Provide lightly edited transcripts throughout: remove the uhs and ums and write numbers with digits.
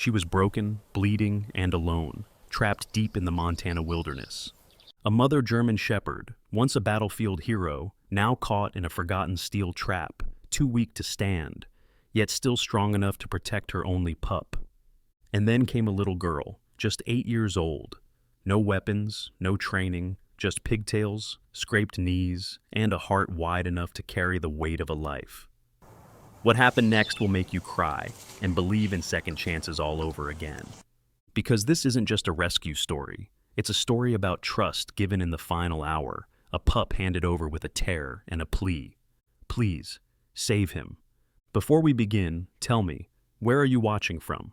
She was broken, bleeding, and alone, trapped deep in the Montana wilderness. A mother German shepherd, once a battlefield hero, now caught in a forgotten steel trap, too weak to stand, yet still strong enough to protect her only pup. And then came a little girl, just 8 years old. No weapons, no training, just pigtails, scraped knees, and a heart wide enough to carry the weight of a life. What happened next will make you cry and believe in second chances all over again. Because this isn't just a rescue story. It's a story about trust given in the final hour, a pup handed over with a tear and a plea. Please, save him. Before we begin, tell me, where are you watching from?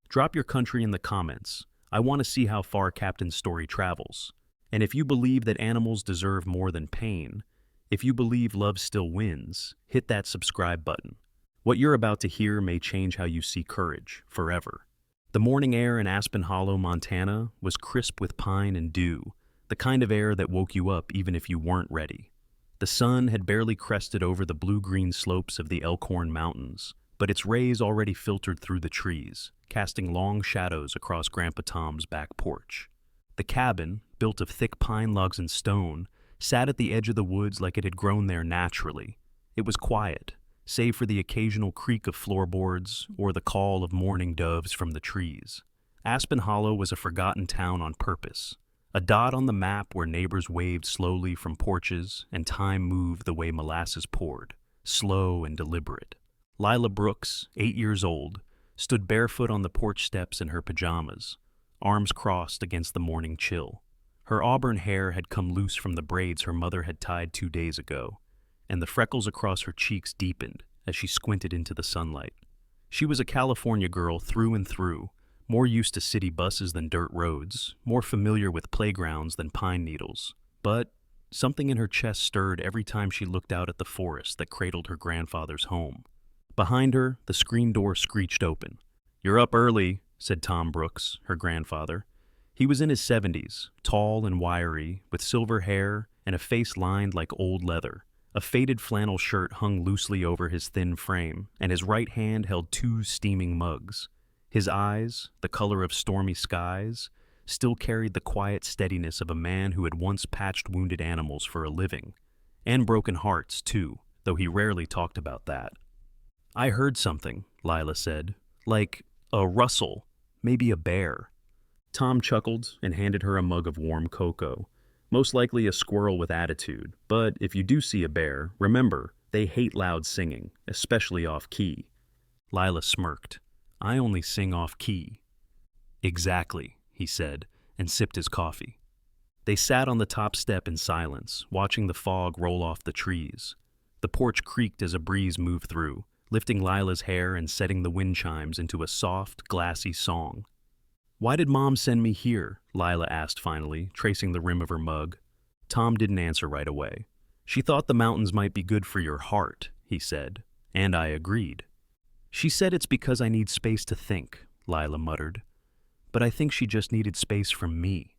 Drop your country in the comments. I want to see how far Captain's story travels. And if you believe that animals deserve more than pain, if you believe love still wins, hit that subscribe button. What you're about to hear may change how you see courage, forever. The morning air in Aspen Hollow, Montana, was crisp with pine and dew, the kind of air that woke you up even if you weren't ready. The sun had barely crested over the blue-green slopes of the Elkhorn Mountains, but its rays already filtered through the trees, casting long shadows across Grandpa Tom's back porch. The cabin, built of thick pine logs and stone, sat at the edge of the woods like it had grown there naturally. It was quiet, save for the occasional creak of floorboards or the call of mourning doves from the trees. Aspen Hollow was a forgotten town on purpose, a dot on the map where neighbors waved slowly from porches and time moved the way molasses poured, slow and deliberate. Lila Brooks, 8 years old, stood barefoot on the porch steps in her pajamas, arms crossed against the morning chill. Her auburn hair had come loose from the braids her mother had tied 2 days ago, and the freckles across her cheeks deepened as she squinted into the sunlight. She was a California girl through and through, more used to city buses than dirt roads, more familiar with playgrounds than pine needles. But something in her chest stirred every time she looked out at the forest that cradled her grandfather's home. Behind her, the screen door screeched open. "You're up early," said Tom Brooks, her grandfather. He was in his 70s, tall and wiry, with silver hair and a face lined like old leather. A faded flannel shirt hung loosely over his thin frame, and his right hand held 2 steaming mugs. His eyes, the color of stormy skies, still carried the quiet steadiness of a man who had once patched wounded animals for a living. And broken hearts, too, though he rarely talked about that. "I heard something," Lila said. "Like a rustle, maybe a bear." Tom chuckled and handed her a mug of warm cocoa. "Most likely a squirrel with attitude, but if you do see a bear, remember, they hate loud singing, especially off-key." Lila smirked. "I only sing off-key." "Exactly," he said, and sipped his coffee. They sat on the top step in silence, watching the fog roll off the trees. The porch creaked as a breeze moved through, lifting Lila's hair and setting the wind chimes into a soft, glassy song. "Why did Mom send me here?" Lila asked finally, tracing the rim of her mug. Tom didn't answer right away. "She thought the mountains might be good for your heart," he said, and I agreed. "She said it's because I need space to think," Lila muttered. "But I think she just needed space from me."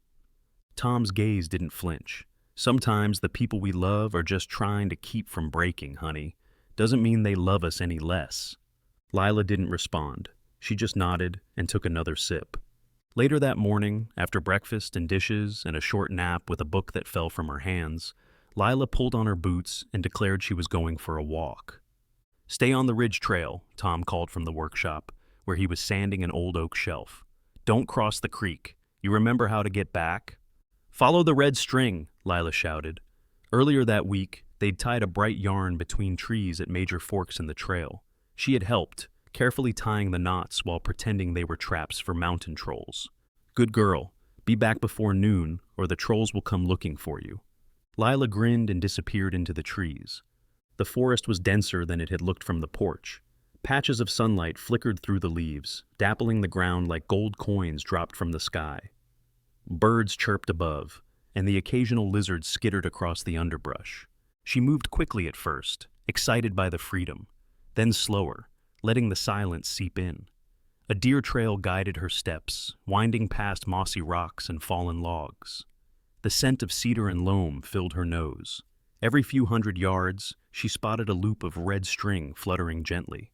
Tom's gaze didn't flinch. "Sometimes the people we love are just trying to keep from breaking, honey. Doesn't mean they love us any less." Lila didn't respond. She just nodded and took another sip. Later that morning, after breakfast and dishes and a short nap with a book that fell from her hands, Lila pulled on her boots and declared she was going for a walk. "Stay on the ridge trail," Tom called from the workshop, where he was sanding an old oak shelf. "Don't cross the creek. You remember how to get back?" "Follow the red string," Lila shouted. Earlier that week, they'd tied a bright yarn between trees at major forks in the trail. She had helped, carefully tying the knots while pretending they were traps for mountain trolls. "Good girl. Be back before noon, or the trolls will come looking for you." Lila grinned and disappeared into the trees. The forest was denser than it had looked from the porch. Patches of sunlight flickered through the leaves, dappling the ground like gold coins dropped from the sky. Birds chirped above, and the occasional lizard skittered across the underbrush. She moved quickly at first, excited by the freedom, then slower, letting the silence seep in. A deer trail guided her steps, winding past mossy rocks and fallen logs. The scent of cedar and loam filled her nose. Every few hundred yards, she spotted a loop of red string fluttering gently.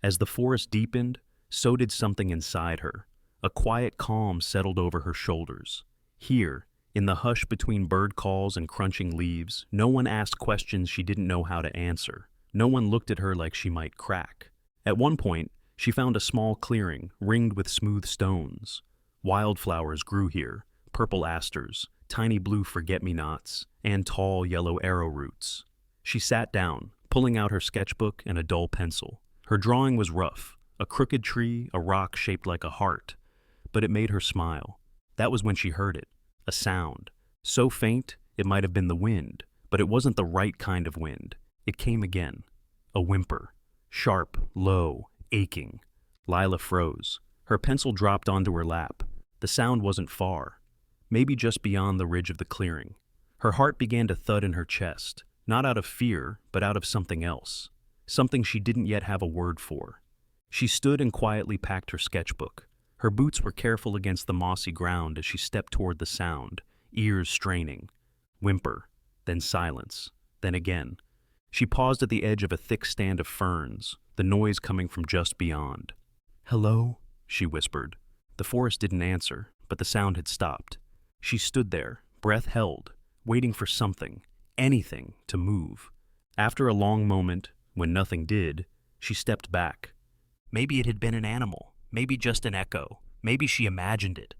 As the forest deepened, So did something inside her. A quiet calm settled over her shoulders. Here, in the hush between bird calls and crunching leaves, no one asked questions she didn't know how to answer. No one looked at her like she might crack. At one point, she found a small clearing ringed with smooth stones. Wildflowers grew here, purple asters, tiny blue forget-me-nots, and tall yellow arrowroots. She sat down, pulling out her sketchbook and a dull pencil. Her drawing was rough, a crooked tree, a rock shaped like a heart, but it made her smile. That was when she heard it, a sound. So faint, it might have been the wind, but it wasn't the right kind of wind. It came again. A whimper. Sharp, low, aching. Lila froze. Her pencil dropped onto her lap. The sound wasn't far, maybe just beyond the ridge of the clearing. Her heart began to thud in her chest, not out of fear, but out of something else. Something she didn't yet have a word for. She stood and quietly packed her sketchbook. Her boots were careful against the mossy ground as she stepped toward the sound, ears straining. Whimper, then silence, then again. She paused at the edge of a thick stand of ferns, the noise coming from just beyond. "Hello?" she whispered. The forest didn't answer, but the sound had stopped. She stood there, breath held, waiting for something, anything, to move. After a long moment, when nothing did, she stepped back. Maybe it had been an animal, maybe just an echo, maybe she imagined it.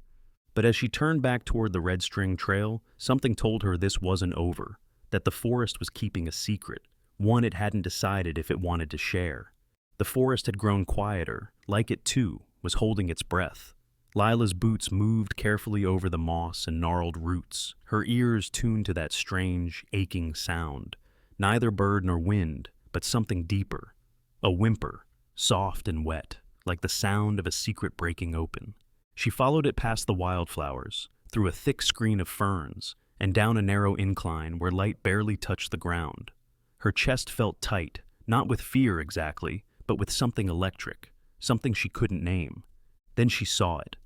But as she turned back toward the red string trail, something told her this wasn't over, that the forest was keeping a secret, one it hadn't decided if it wanted to share. The forest had grown quieter, like it too was holding its breath. Lila's boots moved carefully over the moss and gnarled roots, her ears tuned to that strange, aching sound. Neither bird nor wind, but something deeper. A whimper, soft and wet, like the sound of a secret breaking open. She followed it past the wildflowers, through a thick screen of ferns, and down a narrow incline where light barely touched the ground. Her chest felt tight, not with fear exactly, but with something electric, something she couldn't name. Then she saw it.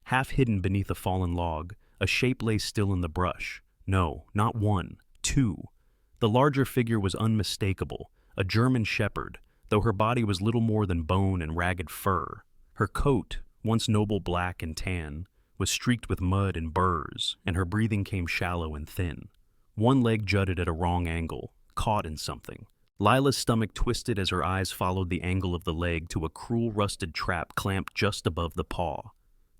Half hidden beneath a fallen log, a shape lay still in the brush. No, not one, two. The larger figure was unmistakable, a German shepherd, though her body was little more than bone and ragged fur. Her coat, once noble black and tan, was streaked with mud and burrs, and her breathing came shallow and thin. One leg jutted at a wrong angle, caught in something. Lila's stomach twisted as her eyes followed the angle of the leg to a cruel rusted trap clamped just above the paw.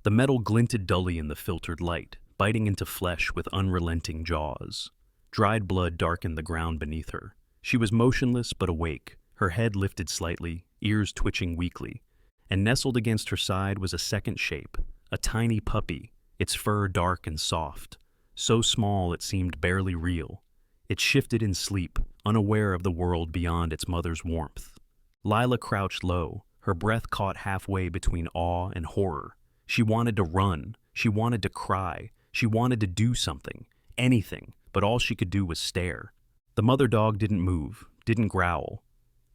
The metal glinted dully in the filtered light, biting into flesh with unrelenting jaws. Dried blood darkened the ground beneath her. She was motionless but awake, her head lifted slightly, ears twitching weakly. And nestled against her side was a second shape, a tiny puppy, its fur dark and soft, so small it seemed barely real. It shifted in sleep, unaware of the world beyond its mother's warmth. Lila crouched low, her breath caught halfway between awe and horror. She wanted to run, she wanted to cry, she wanted to do something, anything, but all she could do was stare. The mother dog didn't move, didn't growl.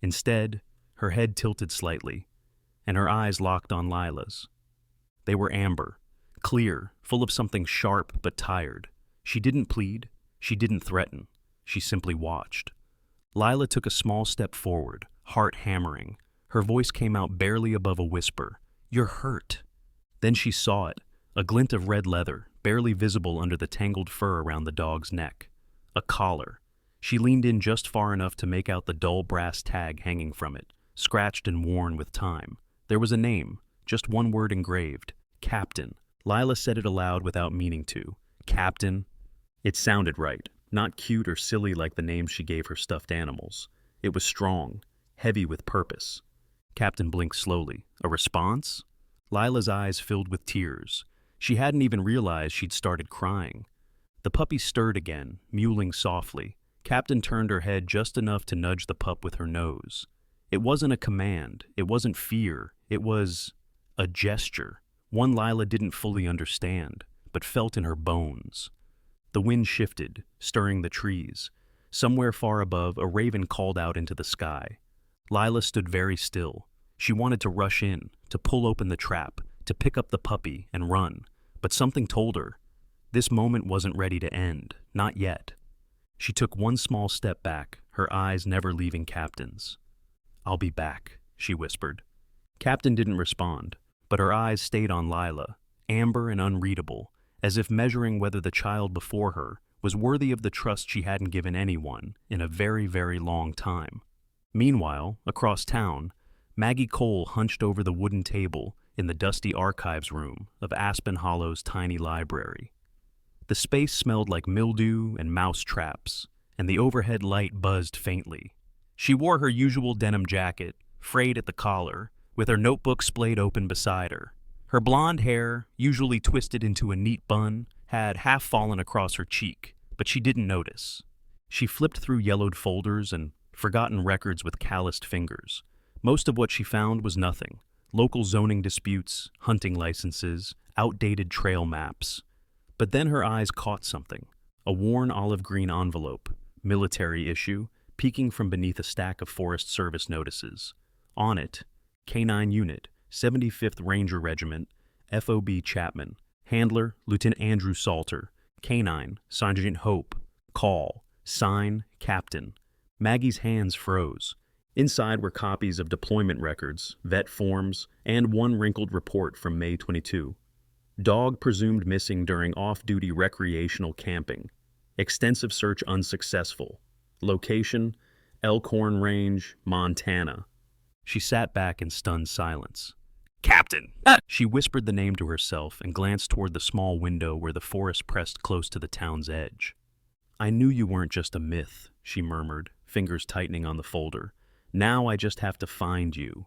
Instead, her head tilted slightly, and her eyes locked on Lila's. They were amber, clear, full of something sharp but tired. She didn't plead, she didn't threaten. She simply watched. Lila took a small step forward, heart hammering. Her voice came out barely above a whisper. "You're hurt." Then she saw it, a glint of red leather, barely visible under the tangled fur around the dog's neck. A collar. She leaned in just far enough to make out the dull brass tag hanging from it, scratched and worn with time. There was a name, just one word engraved. Captain. Lila said it aloud without meaning to. Captain. It sounded right. Not cute or silly like the names she gave her stuffed animals. It was strong, heavy with purpose. Captain blinked slowly. A response? Lila's eyes filled with tears. She hadn't even realized she'd started crying. The puppy stirred again, mewling softly. Captain turned her head just enough to nudge the pup with her nose. It wasn't a command. It wasn't fear. It was a gesture. One Lila didn't fully understand, but felt in her bones. The wind shifted, stirring the trees. Somewhere far above, a raven called out into the sky. Lila stood very still. She wanted to rush in, to pull open the trap, to pick up the puppy and run. But something told her, this moment wasn't ready to end, not yet. She took one small step back, her eyes never leaving Captain's. "I'll be back," she whispered. Captain didn't respond, but her eyes stayed on Lila, amber and unreadable, as if measuring whether the child before her was worthy of the trust she hadn't given anyone in a very, very long time. Meanwhile, across town, Maggie Cole hunched over the wooden table in the dusty archives room of Aspen Hollow's tiny library. The space smelled like mildew and mouse traps, and the overhead light buzzed faintly. She wore her usual denim jacket, frayed at the collar, with her notebook splayed open beside her. Her blonde hair, usually twisted into a neat bun, had half fallen across her cheek, but she didn't notice. She flipped through yellowed folders and forgotten records with calloused fingers. Most of what she found was nothing. Local zoning disputes, hunting licenses, outdated trail maps. But then her eyes caught something. A worn olive green envelope, military issue, peeking from beneath a stack of Forest Service notices. On it, K-9 Unit, 75th Ranger Regiment, FOB Chapman. Handler, Lieutenant Andrew Salter. K-9, Sergeant Hope. Call. Sign, Captain. Maggie's hands froze. Inside were copies of deployment records, vet forms, and one wrinkled report from May 22. Dog presumed missing during off-duty recreational camping. Extensive search unsuccessful. Location, Elkhorn Range, Montana. She sat back in stunned silence. Captain! She whispered the name to herself and glanced toward the small window where the forest pressed close to the town's edge. I knew you weren't just a myth, she murmured, fingers tightening on the folder. Now I just have to find you.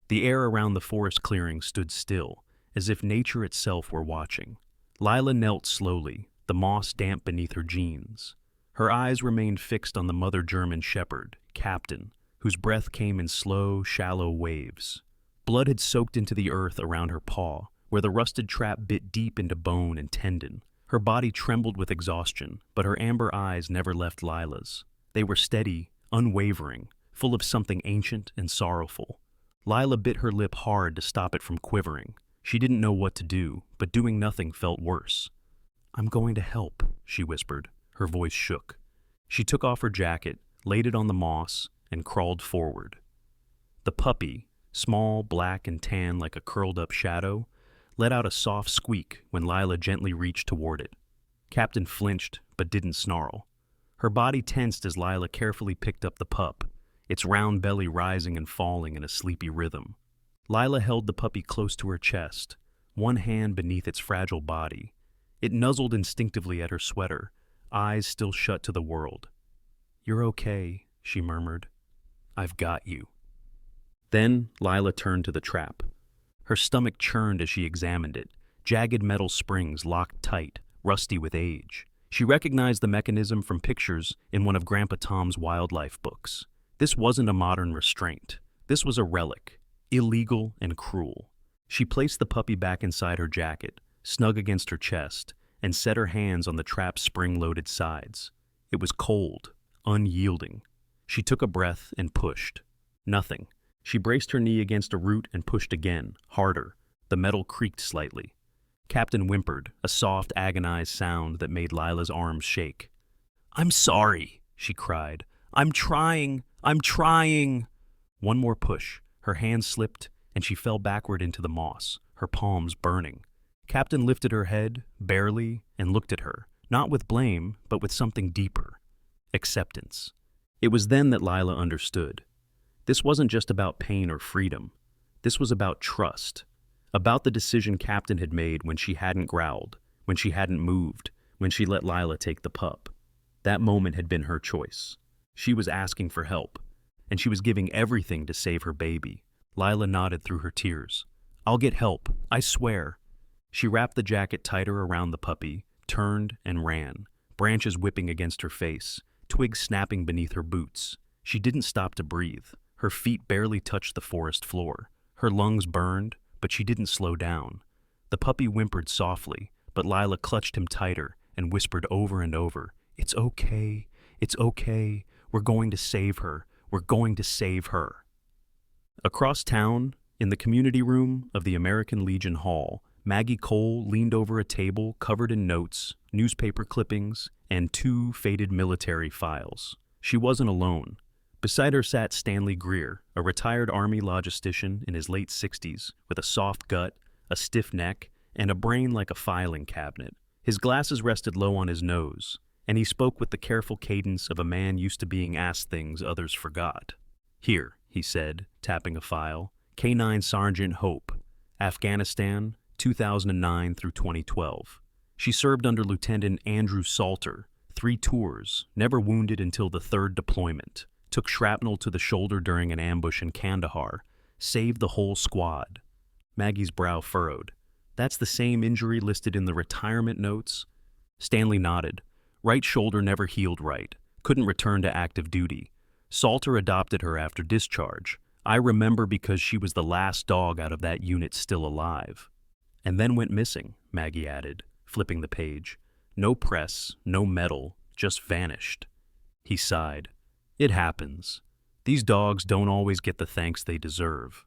The air around the forest clearing stood still, as if nature itself were watching. Lila knelt slowly, the moss damp beneath her jeans. Her eyes remained fixed on the mother German shepherd, Captain, whose breath came in slow, shallow waves. Blood had soaked into the earth around her paw, where the rusted trap bit deep into bone and tendon. Her body trembled with exhaustion, but her amber eyes never left Lila's. They were steady, unwavering, full of something ancient and sorrowful. Lila bit her lip hard to stop it from quivering. She didn't know what to do, but doing nothing felt worse. I'm going to help, she whispered. Her voice shook. She took off her jacket, laid it on the moss, and crawled forward. The puppy, small, black, and tan like a curled-up shadow, let out a soft squeak when Lila gently reached toward it. Captain flinched, but didn't snarl. Her body tensed as Lila carefully picked up the pup, its round belly rising and falling in a sleepy rhythm. Lila held the puppy close to her chest, one hand beneath its fragile body. It nuzzled instinctively at her sweater, eyes still shut to the world. You're okay, she murmured. I've got you. Then Lila turned to the trap. Her stomach churned as she examined it, jagged metal springs locked tight, rusty with age. She recognized the mechanism from pictures in one of Grandpa Tom's wildlife books. This wasn't a modern restraint. This was a relic, illegal and cruel. She placed the puppy back inside her jacket, snug against her chest, and set her hands on the trap's spring-loaded sides. It was cold, unyielding. She took a breath and pushed. Nothing. She braced her knee against a root and pushed again, harder. The metal creaked slightly. Captain whimpered, a soft, agonized sound that made Lila's arms shake. I'm sorry, she cried. I'm trying. One more push. Her hand slipped, and she fell backward into the moss, her palms burning. Captain lifted her head, barely, and looked at her, not with blame, but with something deeper. Acceptance. It was then that Lila understood. This wasn't just about pain or freedom. This was about trust. About the decision Captain had made when she hadn't growled, when she hadn't moved, when she let Lila take the pup. That moment had been her choice. She was asking for help, and she was giving everything to save her baby. Lila nodded through her tears. I'll get help, I swear. She wrapped the jacket tighter around the puppy, turned and ran, branches whipping against her face, twigs snapping beneath her boots. She didn't stop to breathe. Her feet barely touched the forest floor. Her lungs burned, but she didn't slow down. The puppy whimpered softly, but Lila clutched him tighter and whispered over and over, It's okay, it's okay. We're going to save her. We're going to save her. Across town, in the community room of the American Legion Hall, Maggie Cole leaned over a table covered in notes, newspaper clippings, and 2 faded military files. She wasn't alone. Beside her sat Stanley Greer, a retired Army logistician in his late 60s, with a soft gut, a stiff neck, and a brain like a filing cabinet. His glasses rested low on his nose, and he spoke with the careful cadence of a man used to being asked things others forgot. "Here," he said, tapping a file, "K9 Sergeant Hope, Afghanistan, 2009 through 2012. She served under Lieutenant Andrew Salter, 3 tours, never wounded until the 3rd deployment. Took shrapnel to the shoulder during an ambush in Kandahar, saved the whole squad." Maggie's brow furrowed. "That's the same injury listed in the retirement notes?" Stanley nodded. "Right shoulder never healed right. Couldn't return to active duty. Salter adopted her after discharge. I remember because she was the last dog out of that unit still alive." "And then went missing," Maggie added, flipping the page. "No press, no medal, just vanished." He sighed. "It happens. These dogs don't always get the thanks they deserve."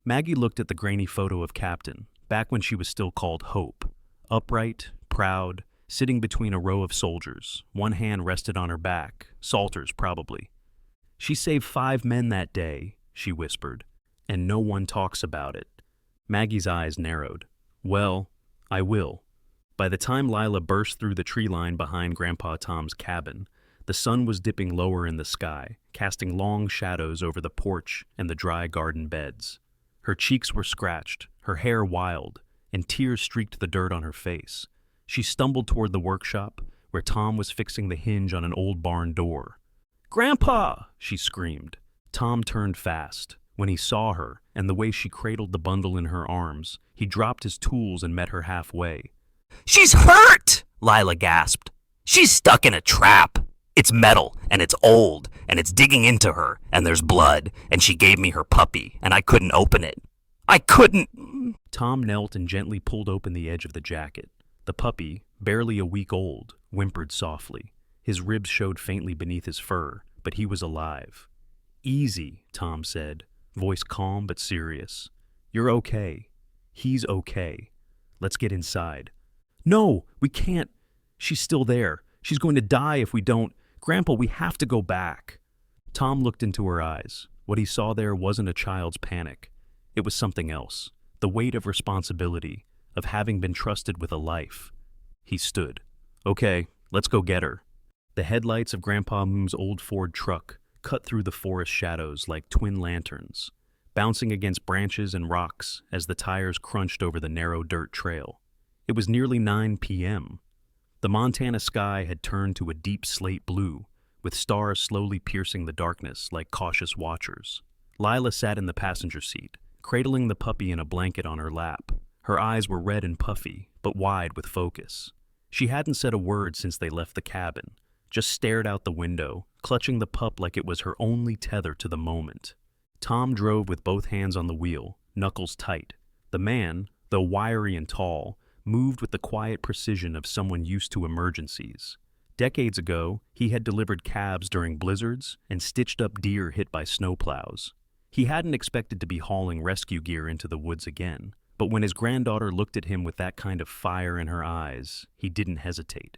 Maggie looked at the grainy photo of Captain, back when she was still called Hope. Upright, proud, sitting between a row of soldiers. One hand rested on her back, Salter's probably. "She saved 5 men that day," she whispered, "and no one talks about it." Maggie's eyes narrowed. "Well, I will." By the time Lila burst through the tree line behind Grandpa Tom's cabin, the sun was dipping lower in the sky, casting long shadows over the porch and the dry garden beds. Her cheeks were scratched, her hair wild, and tears streaked the dirt on her face. She stumbled toward the workshop, where Tom was fixing the hinge on an old barn door. "Grandpa!" she screamed. Tom turned fast. When he saw her, and the way she cradled the bundle in her arms, he dropped his tools and met her halfway. "She's hurt!" Lila gasped. "She's stuck in a trap. It's metal, and it's old, and it's digging into her, and there's blood, and she gave me her puppy, and I couldn't open it. I couldn't." Tom knelt and gently pulled open the edge of the jacket. The puppy, barely a week old, whimpered softly. His ribs showed faintly beneath his fur, but he was alive. "Easy," Tom said, voice calm but serious. "You're okay. He's okay. Let's get inside." "No, we can't. She's still there. She's going to die if we don't. Grandpa, we have to go back." Tom looked into her eyes. What he saw there wasn't a child's panic. It was something else. The weight of responsibility, of having been trusted with a life. He stood. "Okay, let's go get her." The headlights of Grandpa Moom's old Ford truck cut through the forest shadows like twin lanterns, bouncing against branches and rocks as the tires crunched over the narrow dirt trail. It was nearly 9 p.m. The Montana sky had turned to a deep slate blue, with stars slowly piercing the darkness like cautious watchers. Lila sat in the passenger seat, cradling the puppy in a blanket on her lap. Her eyes were red and puffy, but wide with focus. She hadn't said a word since they left the cabin, just stared out the window, clutching the pup like it was her only tether to the moment. Tom drove with both hands on the wheel, knuckles tight. The man, though wiry and tall, moved with the quiet precision of someone used to emergencies. Decades ago, he had delivered cabs during blizzards and stitched up deer hit by snowplows. He hadn't expected to be hauling rescue gear into the woods again, but when his granddaughter looked at him with that kind of fire in her eyes, he didn't hesitate.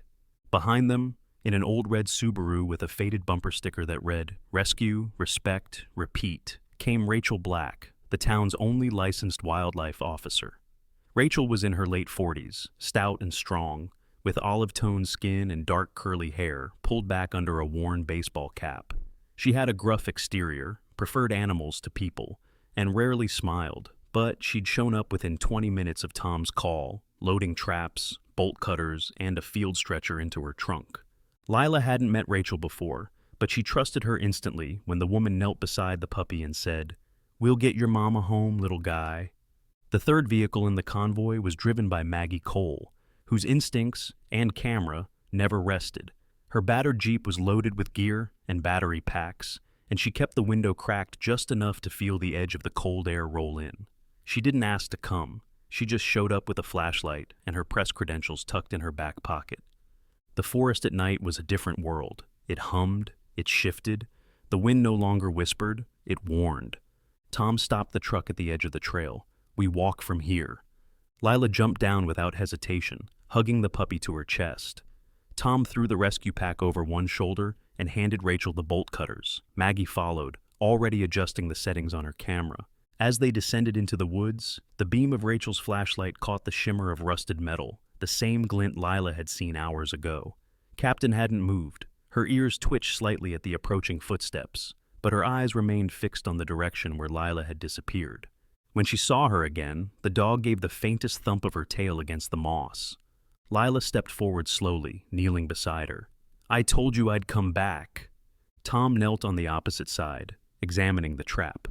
Behind them, in an old red Subaru with a faded bumper sticker that read, "Rescue, Respect, Repeat," came Rachel Black, the town's only licensed wildlife officer. Rachel was in her late 40s, stout and strong, with olive-toned skin and dark curly hair pulled back under a worn baseball cap. She had a gruff exterior, preferred animals to people, and rarely smiled, but she'd shown up within 20 minutes of Tom's call, loading traps, bolt cutters, and a field stretcher into her trunk. Lila hadn't met Rachel before, but she trusted her instantly when the woman knelt beside the puppy and said, "We'll get your mama home, little guy." The third vehicle in the convoy was driven by Maggie Cole, whose instincts and camera never rested. Her battered Jeep was loaded with gear and battery packs, and she kept the window cracked just enough to feel the edge of the cold air roll in. She didn't ask to come. She just showed up with a flashlight and her press credentials tucked in her back pocket. The forest at night was a different world. It hummed, it shifted. The wind no longer whispered, it warned. Tom stopped the truck at the edge of the trail. "We walk from here." Lila jumped down without hesitation, hugging the puppy to her chest. Tom threw the rescue pack over one shoulder and handed Rachel the bolt cutters. Maggie followed, already adjusting the settings on her camera. As they descended into the woods, the beam of Rachel's flashlight caught the shimmer of rusted metal, the same glint Lila had seen hours ago. Captain hadn't moved. Her ears twitched slightly at the approaching footsteps, but her eyes remained fixed on the direction where Lila had disappeared. When she saw her again, the dog gave the faintest thump of her tail against the moss. Lila stepped forward slowly, kneeling beside her. "I told you I'd come back." Tom knelt on the opposite side, examining the trap.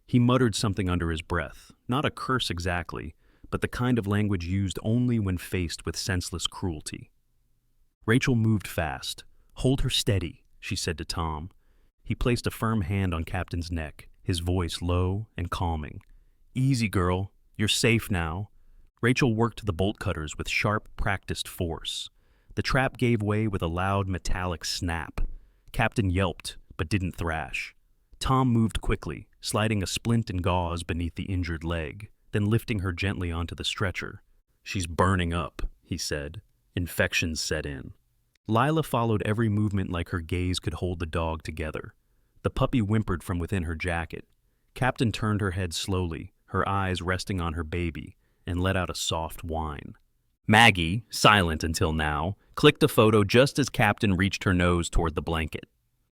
He muttered something under his breath, not a curse exactly, but the kind of language used only when faced with senseless cruelty. Rachel moved fast. "Hold her steady," she said to Tom. He placed a firm hand on Captain's neck, his voice low and calming. "Easy, girl. You're safe now." Rachel worked the bolt cutters with sharp, practiced force. The trap gave way with a loud, metallic snap. Captain yelped, but didn't thrash. Tom moved quickly, sliding a splint and gauze beneath the injured leg, then lifting her gently onto the stretcher. "She's burning up," he said. Infections set in. Lila followed every movement like her gaze could hold the dog together. The puppy whimpered from within her jacket. Captain turned her head slowly, her eyes resting on her baby, and let out a soft whine. Maggie, silent until now, clicked a photo just as Captain reached her nose toward the blanket.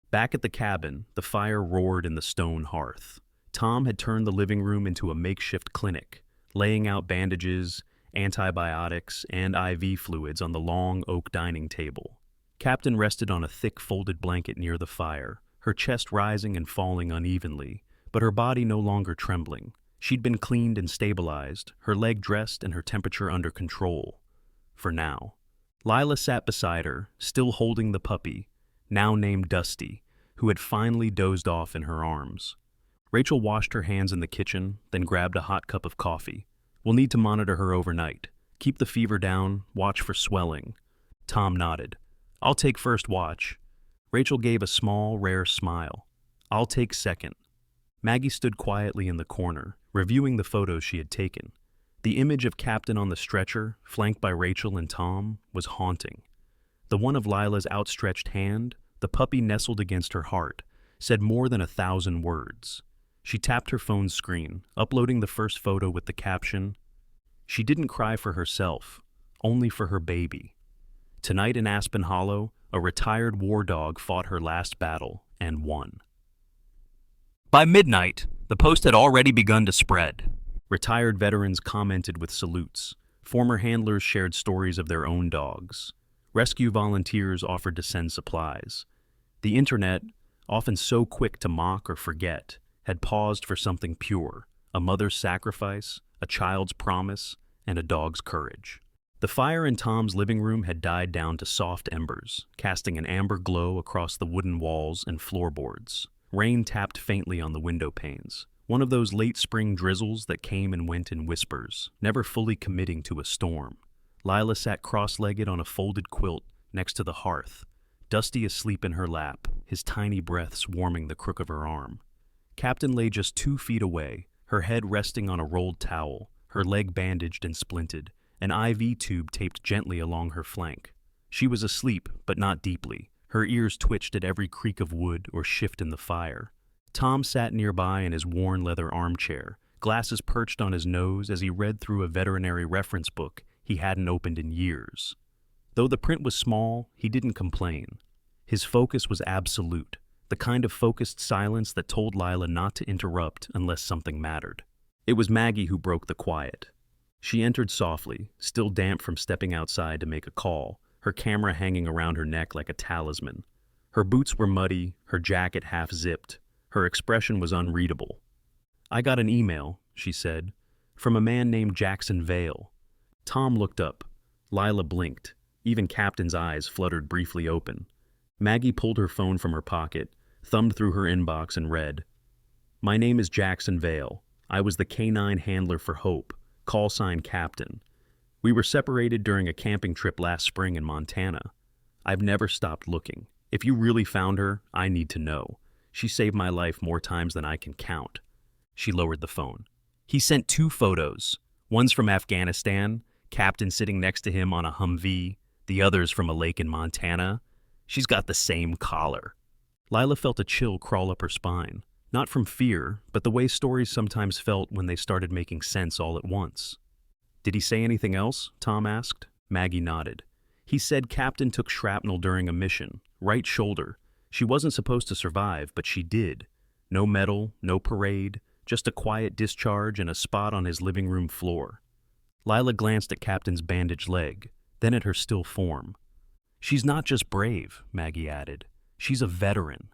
Back at the cabin, the fire roared in the stone hearth. Tom had turned the living room into a makeshift clinic, laying out bandages, antibiotics, and IV fluids on the long oak dining table. Captain rested on a thick folded blanket near the fire, her chest rising and falling unevenly, but her body no longer trembling. She'd been cleaned and stabilized, her leg dressed and her temperature under control. For now. Lila sat beside her, still holding the puppy, now named Dusty, who had finally dozed off in her arms. Rachel washed her hands in the kitchen, then grabbed a hot cup of coffee. "We'll need to monitor her overnight. Keep the fever down, watch for swelling." Tom nodded. "I'll take first watch." Rachel gave a small, rare smile. "I'll take second." Maggie stood quietly in the corner, reviewing the photos she had taken. The image of Captain on the stretcher, flanked by Rachel and Tom, was haunting. The one of Lila's outstretched hand, the puppy nestled against her heart, said more than 1,000 words. She tapped her phone's screen, uploading the first photo with the caption, "She didn't cry for herself, only for her baby." Tonight in Aspen Hollow, a retired war dog fought her last battle and won. By midnight, the post had already begun to spread. Retired veterans commented with salutes. Former handlers shared stories of their own dogs. Rescue volunteers offered to send supplies. The internet, often so quick to mock or forget, had paused for something pure, a mother's sacrifice, a child's promise, and a dog's courage. The fire in Tom's living room had died down to soft embers, casting an amber glow across the wooden walls and floorboards. Rain tapped faintly on the window panes, one of those late spring drizzles that came and went in whispers, never fully committing to a storm. Lila sat cross-legged on a folded quilt next to the hearth, Dusty asleep in her lap, his tiny breaths warming the crook of her arm. Captain lay just 2 feet away, her head resting on a rolled towel, her leg bandaged and splinted, an IV tube taped gently along her flank. She was asleep, but not deeply. Her ears twitched at every creak of wood or shift in the fire. Tom sat nearby in his worn leather armchair, glasses perched on his nose as he read through a veterinary reference book he hadn't opened in years. Though the print was small, he didn't complain. His focus was absolute, the kind of focused silence that told Lila not to interrupt unless something mattered. It was Maggie who broke the quiet. She entered softly, still damp from stepping outside to make a call, her camera hanging around her neck like a talisman. Her boots were muddy, her jacket half-zipped. Her expression was unreadable. "I got an email," she said, "from a man named Jackson Vale." Tom looked up. Lila blinked. Even Captain's eyes fluttered briefly open. Maggie pulled her phone from her pocket, thumbed through her inbox and read, "My name is Jackson Vale. I was the canine handler for Hope, call sign Captain. We were separated during a camping trip last spring in Montana. I've never stopped looking. If you really found her, I need to know. She saved my life more times than I can count." She lowered the phone. He sent 2 photos. One's from Afghanistan, Captain sitting next to him on a Humvee, the other's from a lake in Montana. She's got the same collar. Lila felt a chill crawl up her spine, not from fear, but the way stories sometimes felt when they started making sense all at once. Did he say anything else? Tom asked. Maggie nodded. He said Captain took shrapnel during a mission, right shoulder. She wasn't supposed to survive, but she did. No medal, no parade, just a quiet discharge and a spot on his living room floor. Lila glanced at Captain's bandaged leg, then at her still form. She's not just brave, Maggie added. She's a veteran.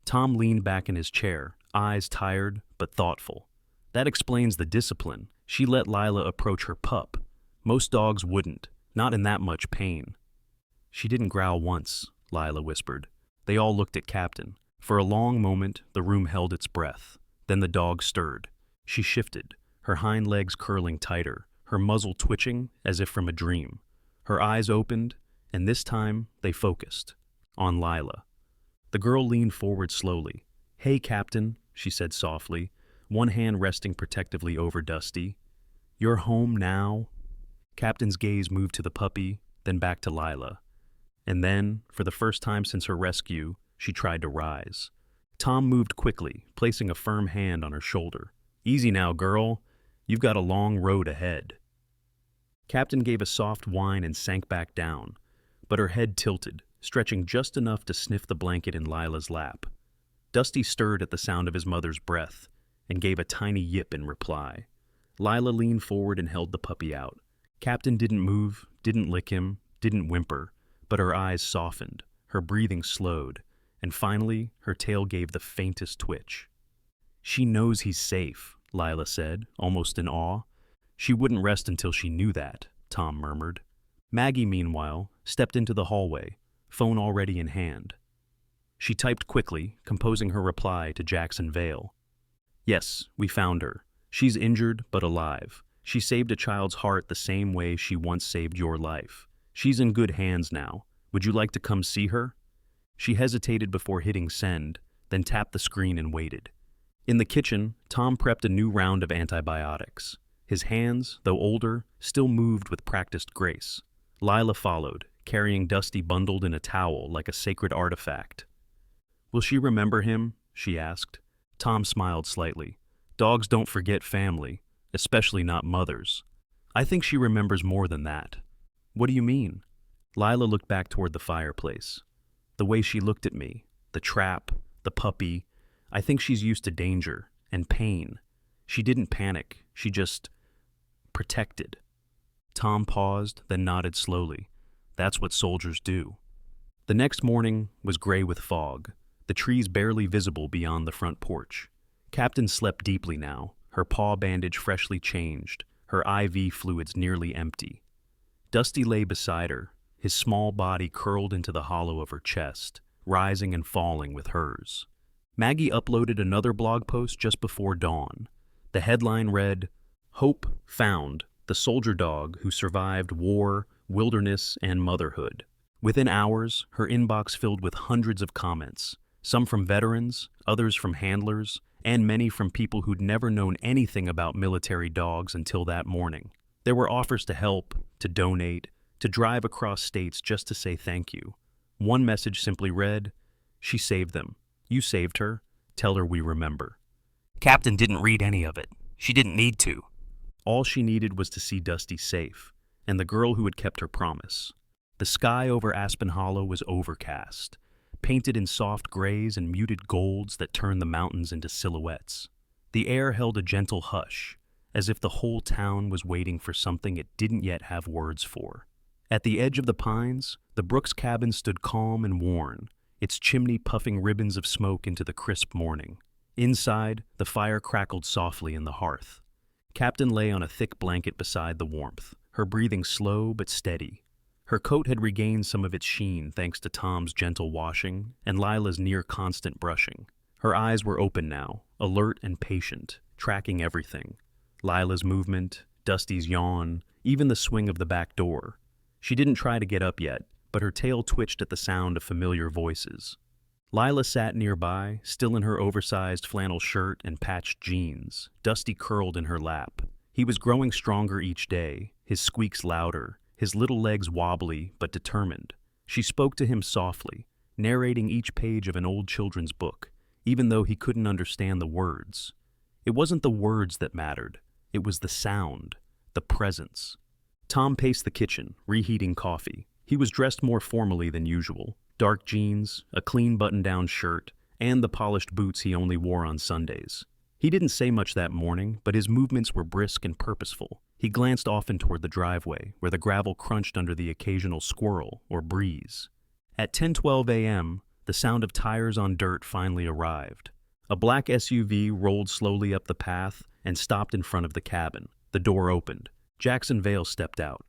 Tom leaned back in his chair, eyes tired but thoughtful. That explains the discipline. She let Lila approach her pup. Most dogs wouldn't, not in that much pain. She didn't growl once, Lila whispered. They all looked at Captain. For a long moment, the room held its breath. Then the dog stirred. She shifted, her hind legs curling tighter, her muzzle twitching as if from a dream. Her eyes opened, and this time they focused. On Lila. The girl leaned forward slowly. "Hey, Captain," she said softly, one hand resting protectively over Dusty. "You're home now?" Captain's gaze moved to the puppy, then back to Lila. And then, for the first time since her rescue, she tried to rise. Tom moved quickly, placing a firm hand on her shoulder. "Easy now, girl. You've got a long road ahead." Captain gave a soft whine and sank back down, but her head tilted, stretching just enough to sniff the blanket in Lila's lap. Dusty stirred at the sound of his mother's breath and gave a tiny yip in reply. Lila leaned forward and held the puppy out. Captain didn't move, didn't lick him, didn't whimper, but her eyes softened, her breathing slowed, and finally her tail gave the faintest twitch. "She knows he's safe," Lila said, almost in awe. "She wouldn't rest until she knew that," Tom murmured. Maggie, meanwhile, stepped into the hallway, phone already in hand. She typed quickly, composing her reply to Jackson Vale. "Yes, we found her. She's injured but alive. She saved a child's heart the same way she once saved your life. She's in good hands now. Would you like to come see her?" She hesitated before hitting send, then tapped the screen and waited. In the kitchen, Tom prepped a new round of antibiotics. His hands, though older, still moved with practiced grace. Lila followed, carrying Dusty bundled in a towel like a sacred artifact. "Will she remember him?" she asked. Tom smiled slightly. "Dogs don't forget family, especially not mothers. I think she remembers more than that." "What do you mean?" Lila looked back toward the fireplace. "The way she looked at me, the trap, the puppy. I think she's used to danger and pain. She didn't panic, she just protected." Tom paused, then nodded slowly. "That's what soldiers do." The next morning was gray with fog, the trees barely visible beyond the front porch. Captain slept deeply now, her paw bandage freshly changed, her IV fluids nearly empty. Dusty lay beside her, his small body curled into the hollow of her chest, rising and falling with hers. Maggie uploaded another blog post just before dawn. The headline read, "Hope Found, the soldier dog who survived war, wilderness, and motherhood." Within hours, her inbox filled with hundreds of comments, some from veterans, others from handlers, and many from people who'd never known anything about military dogs until that morning. There were offers to help, to donate, to drive across states just to say thank you. One message simply read, "She saved them. You saved her. Tell her we remember." Captain didn't read any of it. She didn't need to. All she needed was to see Dusty safe, and the girl who had kept her promise. The sky over Aspen Hollow was overcast, painted in soft grays and muted golds that turned the mountains into silhouettes. The air held a gentle hush, as if the whole town was waiting for something it didn't yet have words for. At the edge of the pines, the Brooks cabin stood calm and worn, its chimney puffing ribbons of smoke into the crisp morning. Inside, the fire crackled softly in the hearth. Captain lay on a thick blanket beside the warmth, her breathing slow but steady. Her coat had regained some of its sheen thanks to Tom's gentle washing and Lila's near-constant brushing. Her eyes were open now, alert and patient, tracking everything. Lila's movement, Dusty's yawn, even the swing of the back door. She didn't try to get up yet, but her tail twitched at the sound of familiar voices. Lila sat nearby, still in her oversized flannel shirt and patched jeans, Dusty curled in her lap. He was growing stronger each day, his squeaks louder, his little legs wobbly but determined. She spoke to him softly, narrating each page of an old children's book, even though he couldn't understand the words. It wasn't the words that mattered. It was the sound, the presence. Tom paced the kitchen, reheating coffee. He was dressed more formally than usual. Dark jeans, a clean button-down shirt, and the polished boots he only wore on Sundays. He didn't say much that morning, but his movements were brisk and purposeful. He glanced often toward the driveway, where the gravel crunched under the occasional squirrel or breeze. At 10:12 a.m., the sound of tires on dirt finally arrived. A black SUV rolled slowly up the path and stopped in front of the cabin. The door opened. Jackson Vale stepped out.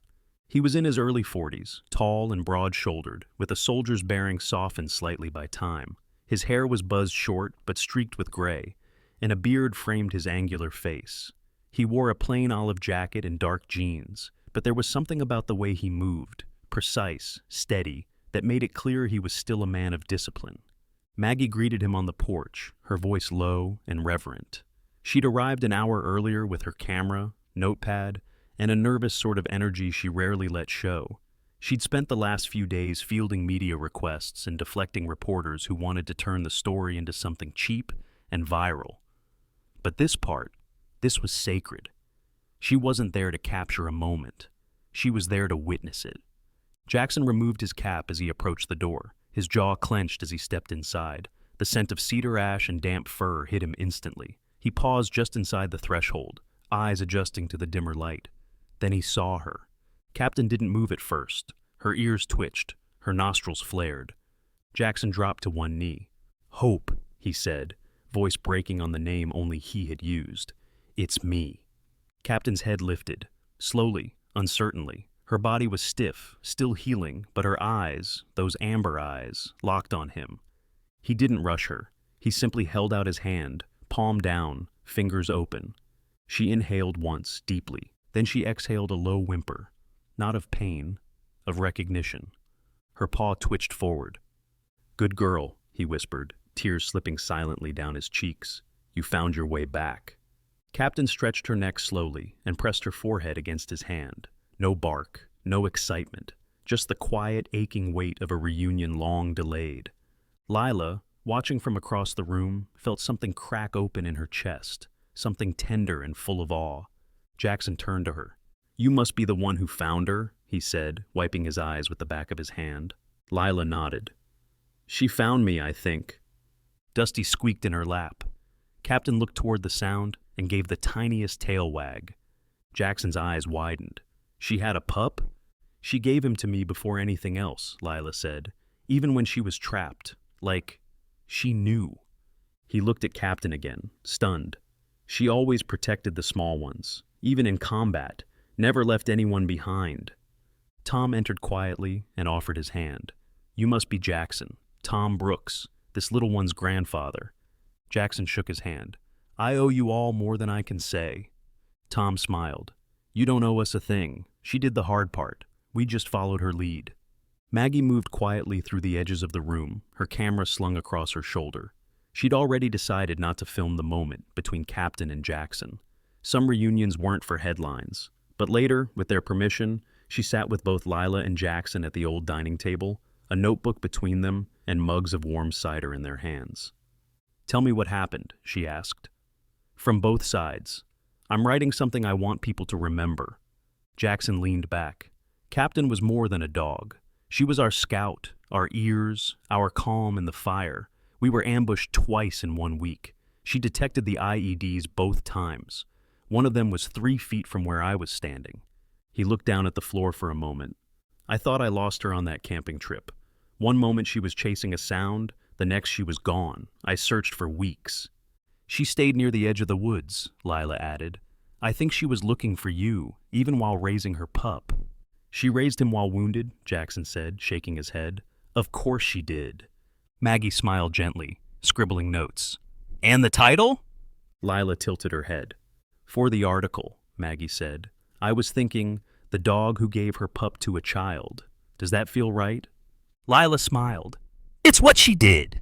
He was in his early 40s, tall and broad-shouldered, with a soldier's bearing softened slightly by time. His hair was buzzed short but streaked with gray, and a beard framed his angular face. He wore a plain olive jacket and dark jeans, but there was something about the way he moved, precise, steady, that made it clear he was still a man of discipline. Maggie greeted him on the porch, her voice low and reverent. She'd arrived an hour earlier with her camera, notepad, and a nervous sort of energy she rarely let show. She'd spent the last few days fielding media requests and deflecting reporters who wanted to turn the story into something cheap and viral. But this was sacred. She wasn't there to capture a moment. She was there to witness it. Jackson removed his cap as he approached the door. His jaw clenched as he stepped inside. The scent of cedar ash and damp fur hit him instantly. He paused just inside the threshold, eyes adjusting to the dimmer light. Then he saw her. Captain didn't move at first. Her ears twitched. Her nostrils flared. Jackson dropped to one knee. "Hope," he said, voice breaking on the name only he had used. "It's me." Captain's head lifted. Slowly, uncertainly. Her body was stiff, still healing, but her eyes, those amber eyes, locked on him. He didn't rush her. He simply held out his hand, palm down, fingers open. She inhaled once, deeply. Then she exhaled a low whimper, not of pain, of recognition. Her paw twitched forward. "Good girl," he whispered, tears slipping silently down his cheeks. "You found your way back." Captain stretched her neck slowly and pressed her forehead against his hand. No bark, no excitement, just the quiet, aching weight of a reunion long delayed. Lila, watching from across the room, felt something crack open in her chest, something tender and full of awe. Jackson turned to her. "You must be the one who found her," he said, wiping his eyes with the back of his hand. Lila nodded. "She found me, I think." Dusty squeaked in her lap. Captain looked toward the sound and gave the tiniest tail wag. Jackson's eyes widened. "She had a pup?" "She gave him to me before anything else," Lila said, "even when she was trapped. Like, she knew." He looked at Captain again, stunned. "She always protected the small ones. Even in combat, never left anyone behind." Tom entered quietly and offered his hand. "You must be Jackson, Tom Brooks, this little one's grandfather." Jackson shook his hand. "I owe you all more than I can say." Tom smiled. "You don't owe us a thing. She did the hard part. We just followed her lead." Maggie moved quietly through the edges of the room, her camera slung across her shoulder. She'd already decided not to film the moment between Captain and Jackson. Some reunions weren't for headlines, but later, with their permission, she sat with both Lila and Jackson at the old dining table, a notebook between them and mugs of warm cider in their hands. "Tell me what happened," she asked. "From both sides. I'm writing something I want people to remember." Jackson leaned back. Captain was more than a dog. She was our scout, our ears, our calm in the fire. We were ambushed twice in 1 week. She detected the IEDs both times. One of them was 3 feet from where I was standing. He looked down at the floor for a moment. "I thought I lost her on that camping trip. One moment she was chasing a sound, the next she was gone. I searched for weeks." "She stayed near the edge of the woods," Lila added. "I think she was looking for you, even while raising her pup." "She raised him while wounded," Jackson said, shaking his head. "Of course she did." Maggie smiled gently, scribbling notes. "And the title?" Lila tilted her head. "For the article," Maggie said. "I was thinking, the dog who gave her pup to a child. Does that feel right?" Lila smiled. "It's what she did."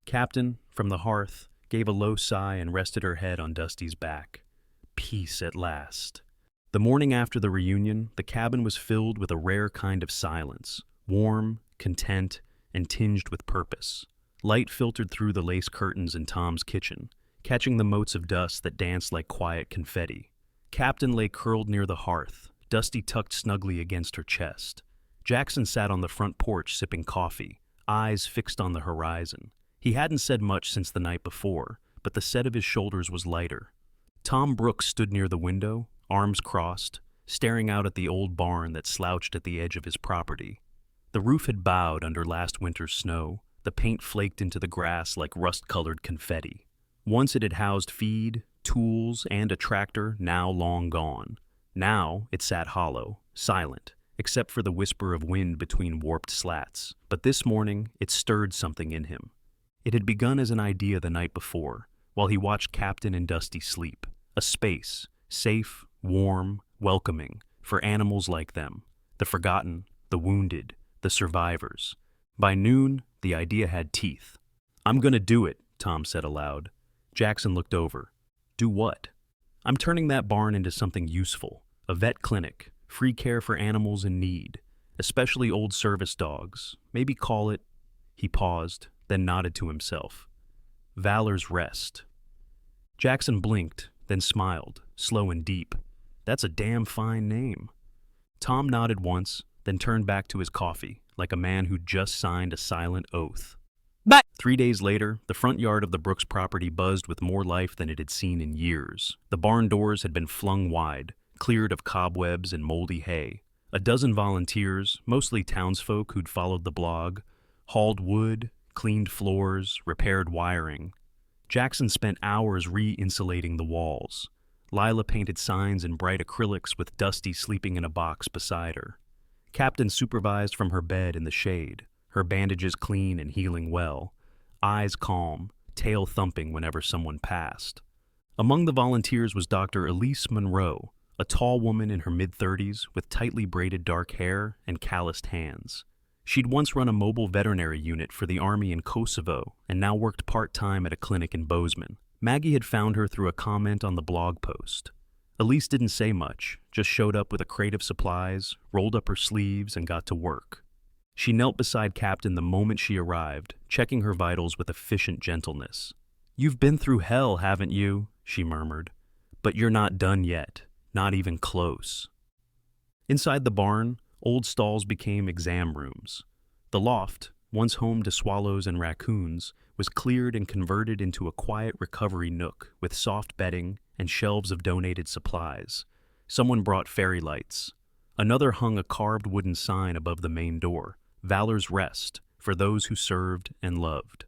Captain, from the hearth, gave a low sigh and rested her head on Dusty's back. Peace at last. The morning after the reunion, the cabin was filled with a rare kind of silence, warm, content, and tinged with purpose. Light filtered through the lace curtains in Tom's kitchen, catching the motes of dust that danced like quiet confetti. Captain lay curled near the hearth, Dusty tucked snugly against her chest. Jackson sat on the front porch sipping coffee, eyes fixed on the horizon. He hadn't said much since the night before, but the set of his shoulders was lighter. Tom Brooks stood near the window, arms crossed, staring out at the old barn that slouched at the edge of his property. The roof had bowed under last winter's snow, the paint flaked into the grass like rust-colored confetti. Once it had housed feed, tools, and a tractor now long gone. Now it sat hollow, silent, except for the whisper of wind between warped slats. But this morning it stirred something in him. It had begun as an idea the night before, while he watched Captain and Dusty sleep. A space, safe, warm, welcoming, for animals like them, the forgotten, the wounded, the survivors. By noon, the idea had teeth. "I'm gonna do it," Tom said aloud. Jackson looked over. "Do what?" "I'm turning that barn into something useful. A vet clinic, free care for animals in need, especially old service dogs. Maybe call it..." He paused, then nodded to himself. "Valor's Rest." Jackson blinked, then smiled, slow and deep. "That's a damn fine name." Tom nodded once, then turned back to his coffee, like a man who'd just signed a silent oath. But 3 days later, the front yard of the Brooks property buzzed with more life than it had seen in years. The barn doors had been flung wide, cleared of cobwebs and moldy hay. A dozen volunteers, mostly townsfolk who'd followed the blog, hauled wood, cleaned floors, repaired wiring. Jackson spent hours re-insulating the walls. Lila painted signs in bright acrylics with Dusty sleeping in a box beside her. Captain supervised from her bed in the shade, her bandages clean and healing well, eyes calm, tail thumping whenever someone passed. Among the volunteers was Dr. Elise Monroe, a tall woman in her mid-30s with tightly braided dark hair and calloused hands. She'd once run a mobile veterinary unit for the army in Kosovo and now worked part-time at a clinic in Bozeman. Maggie had found her through a comment on the blog post. Elise didn't say much, just showed up with a crate of supplies, rolled up her sleeves, and got to work. She knelt beside Captain the moment she arrived, checking her vitals with efficient gentleness. "You've been through hell, haven't you?" she murmured. "But you're not done yet, not even close." Inside the barn, old stalls became exam rooms. The loft, once home to swallows and raccoons, was cleared and converted into a quiet recovery nook with soft bedding and shelves of donated supplies. Someone brought fairy lights. Another hung a carved wooden sign above the main door, "Valor's Rest," for those who served and loved.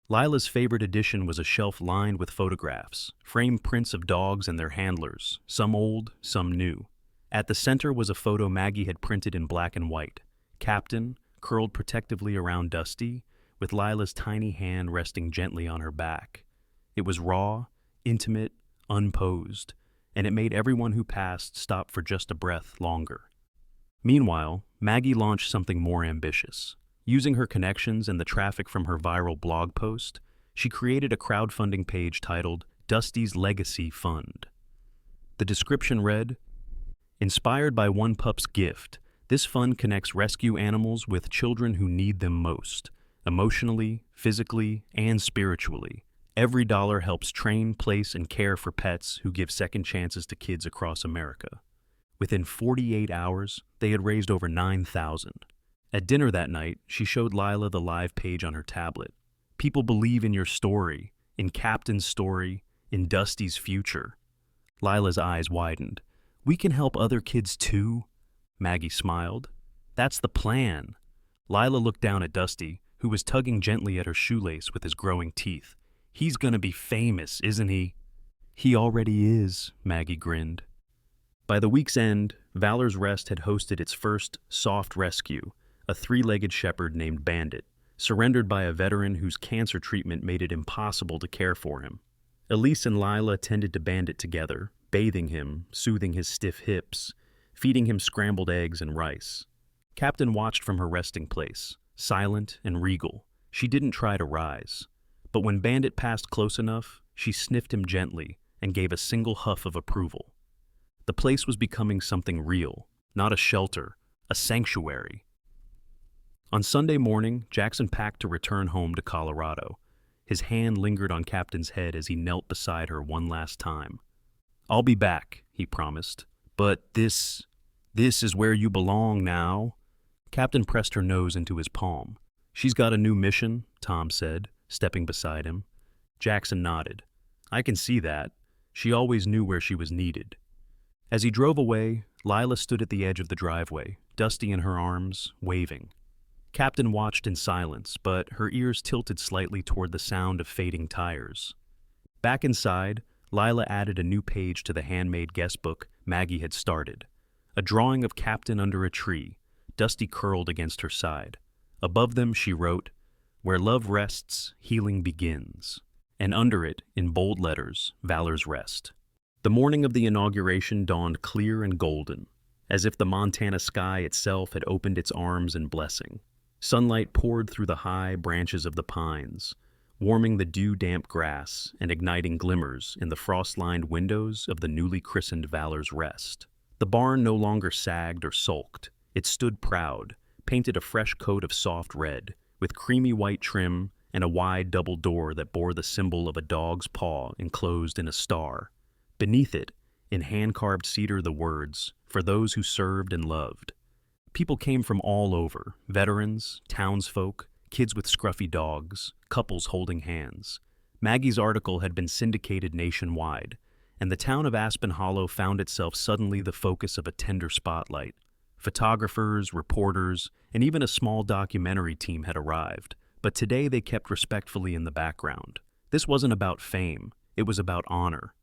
Lila's favorite addition was a shelf lined with photographs, framed prints of dogs and their handlers, some old, some new. At the center was a photo Maggie had printed in black and white. Captain, curled protectively around Dusty, with Lila's tiny hand resting gently on her back. It was raw, intimate, unposed, and it made everyone who passed stop for just a breath longer. Meanwhile, Maggie launched something more ambitious. Using her connections and the traffic from her viral blog post, she created a crowdfunding page titled Dusty's Legacy Fund. The description read, "Inspired by one pup's gift, this fund connects rescue animals with children who need them most, emotionally, physically, and spiritually. Every dollar helps train, place, and care for pets who give second chances to kids across America." Within 48 hours, they had raised over $9,000. At dinner that night, she showed Lila the live page on her tablet. "People believe in your story, in Captain's story, in Dusty's future." Lila's eyes widened. "We can help other kids too?" Maggie smiled. "That's the plan." Lila looked down at Dusty, who was tugging gently at her shoelace with his growing teeth. "He's gonna be famous, isn't he?" "He already is," Maggie grinned. By the week's end, Valor's Rest had hosted its first soft rescue, a three-legged shepherd named Bandit, surrendered by a veteran whose cancer treatment made it impossible to care for him. Elise and Lila tended to Bandit together, bathing him, soothing his stiff hips, feeding him scrambled eggs and rice. Captain watched from her resting place, silent and regal. She didn't try to rise. But when Bandit passed close enough, she sniffed him gently and gave a single huff of approval. The place was becoming something real, not a shelter, a sanctuary. On Sunday morning, Jackson packed to return home to Colorado. His hand lingered on Captain's head as he knelt beside her one last time. "I'll be back," he promised. "But this is where you belong now." Captain pressed her nose into his palm. "She's got a new mission," Tom said, stepping beside him. Jackson nodded. "I can see that. She always knew where she was needed." As he drove away, Lila stood at the edge of the driveway, Dusty in her arms, waving. Captain watched in silence, but her ears tilted slightly toward the sound of fading tires. Back inside, Lila added a new page to the handmade guest book Maggie had started. A drawing of Captain under a tree, Dusty curled against her side. Above them she wrote, "Where love rests, healing begins." And under it, in bold letters, Valor's Rest. The morning of the inauguration dawned clear and golden, as if the Montana sky itself had opened its arms in blessing. Sunlight poured through the high branches of the pines, warming the dew-damp grass and igniting glimmers in the frost-lined windows of the newly christened Valor's Rest. The barn no longer sagged or sulked. It stood proud, painted a fresh coat of soft red, with creamy white trim and a wide double door that bore the symbol of a dog's paw enclosed in a star. Beneath it, in hand-carved cedar, the words, "For those who served and loved." People came from all over, veterans, townsfolk, kids with scruffy dogs, couples holding hands. Maggie's article had been syndicated nationwide, and the town of Aspen Hollow found itself suddenly the focus of a tender spotlight. Photographers, reporters, and even a small documentary team had arrived, but today they kept respectfully in the background. This wasn't about fame, it was about honor.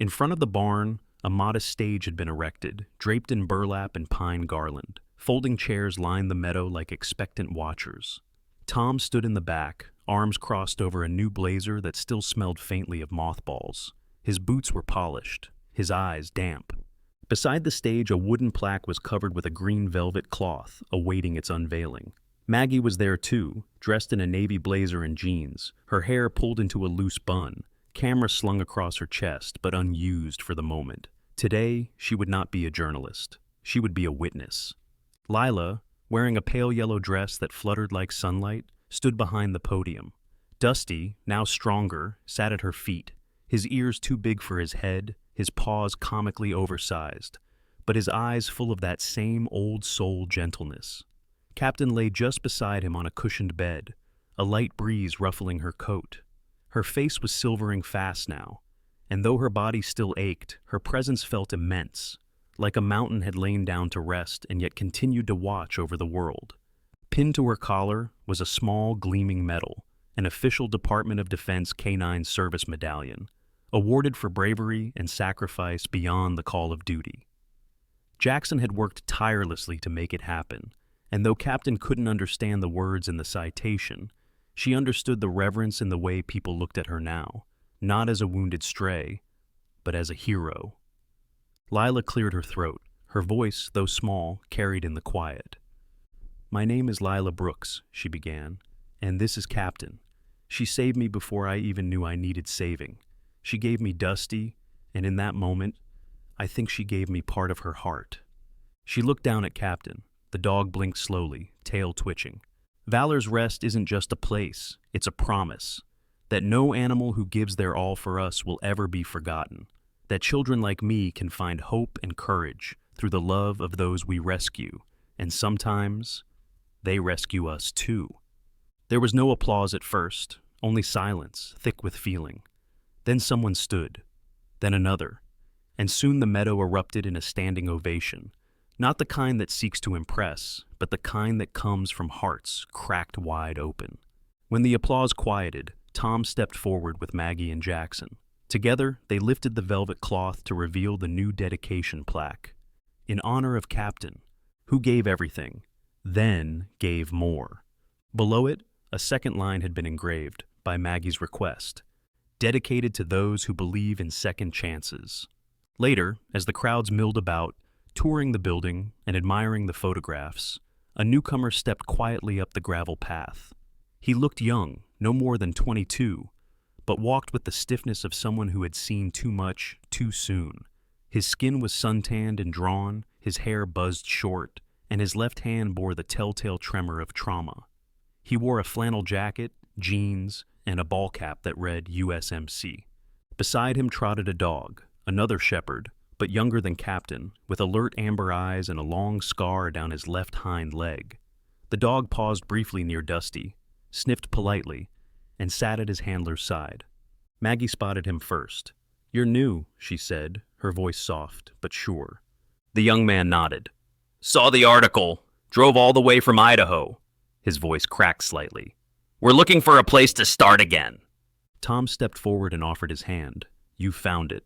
In front of the barn, a modest stage had been erected, draped in burlap and pine garland. Folding chairs lined the meadow like expectant watchers. Tom stood in the back, arms crossed over a new blazer that still smelled faintly of mothballs. His boots were polished, his eyes damp. Beside the stage, a wooden plaque was covered with a green velvet cloth, awaiting its unveiling. Maggie was there too, dressed in a navy blazer and jeans, her hair pulled into a loose bun, camera slung across her chest, but unused for the moment. Today, she would not be a journalist. She would be a witness. Lila, wearing a pale yellow dress that fluttered like sunlight, stood behind the podium. Dusty, now stronger, sat at her feet, his ears too big for his head, his paws comically oversized, but his eyes full of that same old soul gentleness. Captain lay just beside him on a cushioned bed, a light breeze ruffling her coat. Her face was silvering fast now, and though her body still ached, her presence felt immense, like a mountain had lain down to rest and yet continued to watch over the world. Pinned to her collar was a small, gleaming medal, an official Department of Defense Canine Service Medallion, awarded for bravery and sacrifice beyond the call of duty. Jackson had worked tirelessly to make it happen, and though Captain couldn't understand the words in the citation, she understood the reverence in the way people looked at her now, not as a wounded stray, but as a hero. Lila cleared her throat. Her voice, though small, carried in the quiet. "My name is Lila Brooks," she began, "and this is Captain. She saved me before I even knew I needed saving. She gave me Dusty, and in that moment, I think she gave me part of her heart." She looked down at Captain. The dog blinked slowly, tail twitching. Valor's Rest isn't just a place, it's a promise. That no animal who gives their all for us will ever be forgotten. That children like me can find hope and courage through the love of those we rescue, and sometimes they rescue us too. There was no applause at first, only silence, thick with feeling. Then someone stood, then another, and soon the meadow erupted in a standing ovation, not the kind that seeks to impress, but the kind that comes from hearts cracked wide open. When the applause quieted, Tom stepped forward with Maggie and Jackson. Together, they lifted the velvet cloth to reveal the new dedication plaque. In honor of Captain, who gave everything, then gave more. Below it, a second line had been engraved, by Maggie's request, dedicated to those who believe in second chances. Later, as the crowds milled about, touring the building and admiring the photographs, a newcomer stepped quietly up the gravel path. He looked young, no more than 22, but walked with the stiffness of someone who had seen too much, too soon. His skin was suntanned and drawn, his hair buzzed short, and his left hand bore the telltale tremor of trauma. He wore a flannel jacket, jeans, and a ball cap that read USMC. Beside him trotted a dog, another shepherd, but younger than Captain, with alert amber eyes and a long scar down his left hind leg. The dog paused briefly near Dusty, sniffed politely, and sat at his handler's side. Maggie spotted him first. "You're new," she said, her voice soft but sure. The young man nodded. "Saw the article. Drove all the way from Idaho." His voice cracked slightly. "We're looking for a place to start again." Tom stepped forward and offered his hand. "You found it."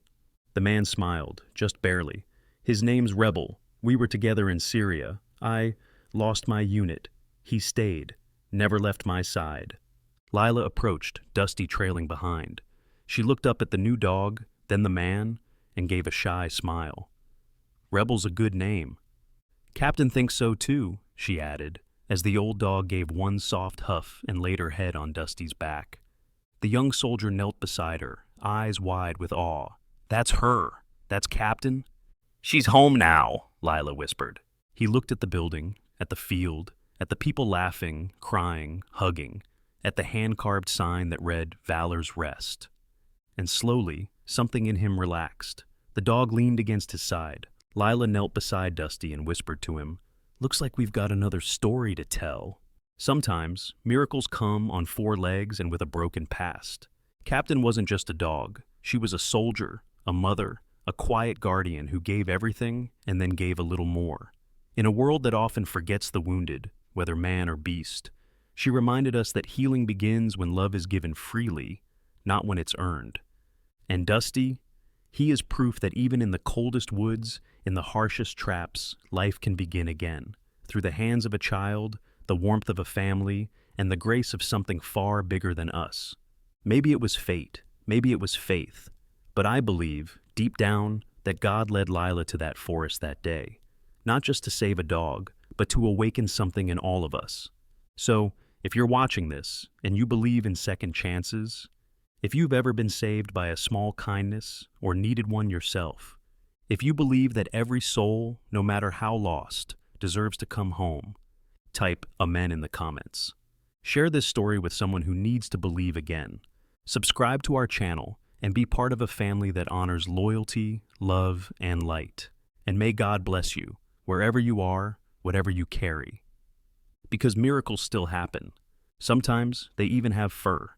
The man smiled, just barely. "His name's Rebel. We were together in Syria. I lost my unit. He stayed, never left my side." Lila approached, Dusty trailing behind. She looked up at the new dog, then the man, and gave a shy smile. "Rebel's a good name." "Captain thinks so too," she added, as the old dog gave one soft huff and laid her head on Dusty's back. The young soldier knelt beside her, eyes wide with awe. "That's her. That's Captain?" "She's home now," Lila whispered. He looked at the building, at the field, at the people laughing, crying, hugging, at the hand-carved sign that read Valor's Rest. And slowly, something in him relaxed. The dog leaned against his side. Lila knelt beside Dusty and whispered to him, "Looks like we've got another story to tell." Sometimes, miracles come on four legs and with a broken past. Captain wasn't just a dog. She was a soldier, a mother, a quiet guardian who gave everything and then gave a little more. In a world that often forgets the wounded, whether man or beast, she reminded us that healing begins when love is given freely, not when it's earned. And Dusty, he is proof that even in the coldest woods, in the harshest traps, life can begin again, through the hands of a child, the warmth of a family, and the grace of something far bigger than us. Maybe it was fate, maybe it was faith, but I believe, deep down, that God led Lila to that forest that day, not just to save a dog, but to awaken something in all of us. So, if you're watching this, and you believe in second chances, if you've ever been saved by a small kindness or needed one yourself, if you believe that every soul, no matter how lost, deserves to come home, type Amen in the comments. Share this story with someone who needs to believe again. Subscribe to our channel and be part of a family that honors loyalty, love, and light. And may God bless you, wherever you are, whatever you carry. Because miracles still happen. Sometimes they even have fur.